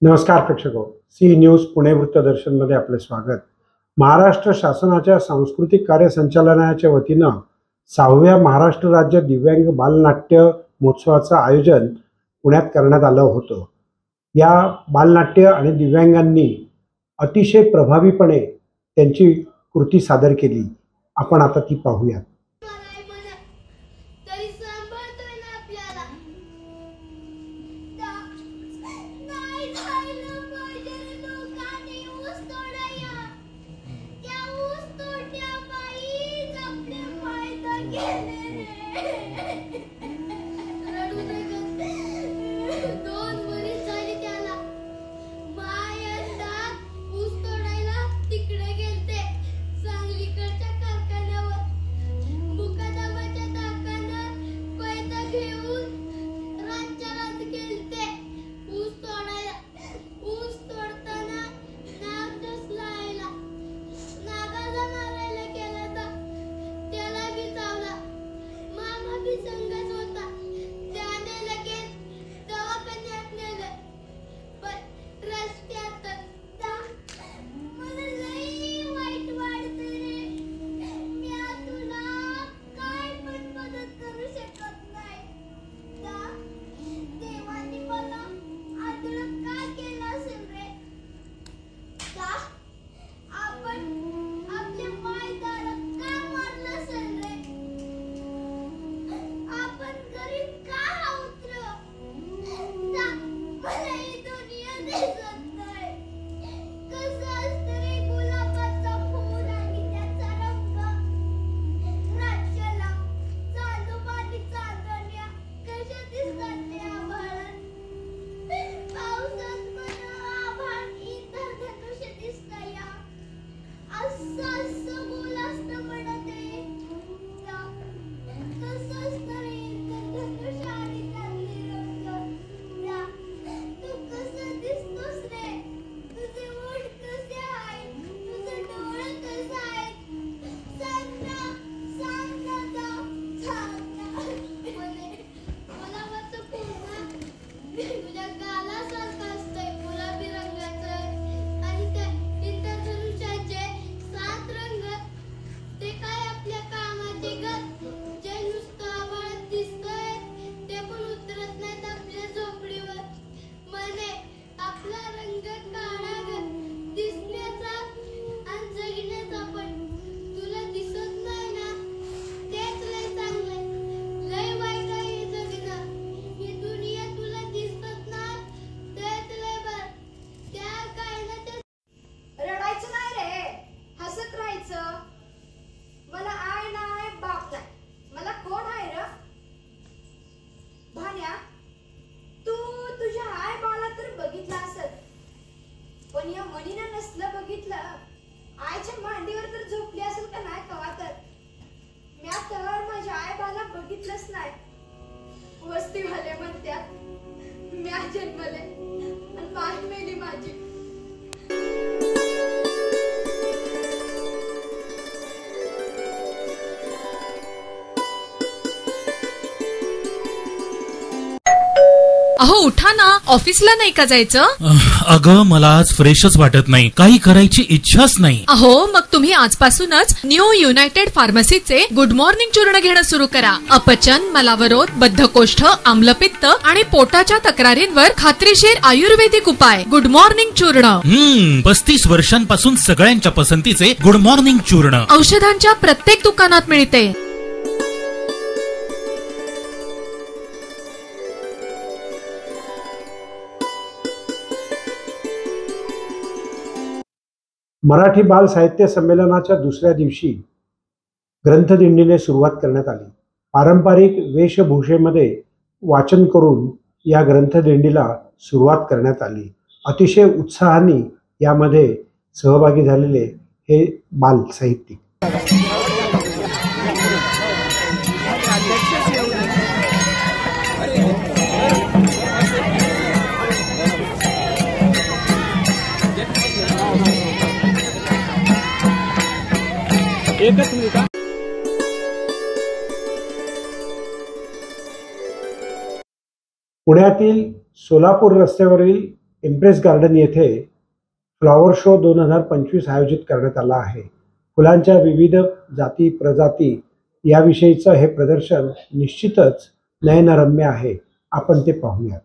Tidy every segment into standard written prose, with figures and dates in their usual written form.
नमस्कार प्रेक्षको, C news Pune वृत्तदर्शनमध्ये आपले स्वागत। महाराष्ट्र शासनाच्या सांस्कृतिक कार्य संचालनालयाच्या वतीनं 6व्या महाराष्ट्र राज्य दिव्यांग बालनाट्य महोत्सवाचं आयोजन पुण्यात करण्यात आलं होतं। या बालनाट्य आणि दिव्यांगांनी अतिशय प्रभावीपणे त्यांची कृती सादर केली। आपण आता ती पाहूया। वस्तीवाले म्हणतात म्या जन्मले आणि माय मेली माझी। अहो उठा ना, ऑफिसला नाही का जायचं? अगं मला आज फ्रेशच वाटत नाही, काही करायची इच्छाच नाही। अहो मग तुम्ही आजपासूनच न्यू युनायटेड फार्मसीचे गुड मॉर्निंग चूर्ण घेणं सुरू करा। अपचन, मलावरोध, बद्धकोष्ठ, आम्लपित्त आणि पोटाच्या तक्रारींवर खात्रीशीर आयुर्वेदिक उपाय गुड मॉर्निंग चूर्ण। 35 वर्षांपासून सगळ्यांच्या पसंतीचे गुड मॉर्निंग चूर्ण औषधांच्या प्रत्येक दुकानात मिळते। मराठी बाल साहित्य संमेलनाच्या दुसऱ्या दिवशी ग्रंथदिंडीने सुरुवात करण्यात आली। पारंपरिक वेशभूषेमध्ये वाचन करून या ग्रंथदिंडीला सुरुवात करण्यात आली। अतिशय उत्साहाने यामध्ये सहभागी झालेले हे बाल साहित्यिक। एकच मिनिट। पुण्यातील सोलापूर रस्त्यावरील इम्प्रेस गार्डन येथे फ्लॉवर शो 2025 आयोजित करण्यात आला आहे. फुलांच्या विविध जाती प्रजाती याविषयीचं हे प्रदर्शन निश्चितच नयनरम्य आहे. आपण ते पाहूया.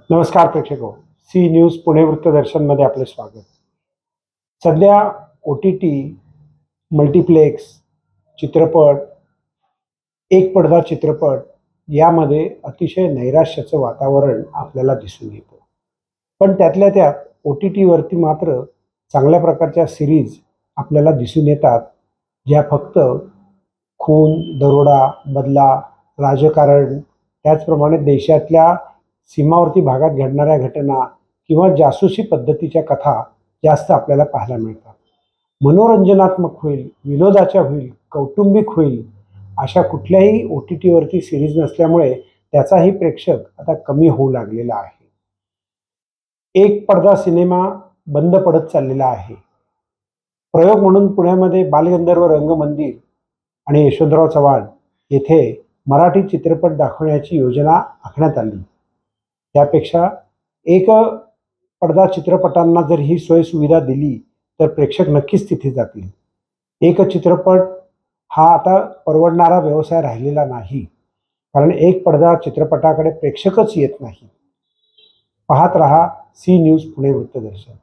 नमस्कार प्रेक्षको, सी न्यूज पुणे वृत्तदर्शनमध्ये आपले स्वागत. सध्या OTT, मल्टिप्लेक्स, चित्रपट, एक पडदा चित्रपट यामध्ये अतिशय नैराश्याचं वातावरण आपल्याला दिसून येतं. पण त्यातल्या त्यात OTTवरती मात्र चांगल्या प्रकारच्या सिरीज आपल्याला दिसून येतात, ज्या फक्त खून, दरोडा, बदला, राजकारण, त्याचप्रमाणे देशातल्या सीमावर्ती भागात घडणाऱ्या घटना किंवा जासूसी पद्धतीच्या कथा जास्त आपल्याला पाहायला मिळतात. मनोरंजनात्मक होईल, विनोदाच्या होईल, कौटुंबिक होईल अशा कुठल्याही OTTवरती सिरीज नसल्यामुळे त्याचाही प्रेक्षक आता कमी होऊ लागलेला आहे. एक पडदा सिनेमा बंद पडत चाललेला आहे. प्रयोग म्हणून पुण्यामध्ये बालगंधर्व रंगमंदिर आणि यशवंतराव चव्हाण येथे मराठी चित्रपट दाखवण्याची योजना आखण्यात आली. त्यापेक्षा एक पडदा चित्रपटांना जर ही सोय सुविधा दिली तर प्रेक्षक नक्कीच तिथे जातील. एक चित्रपट हा आता परवडणारा व्यवसाय राहिलेला नाही, कारण एक पडदा चित्रपटाकडे प्रेक्षकच येत नाही. पाहत रहा सी न्यूज पुणे वृत्तदर्शन.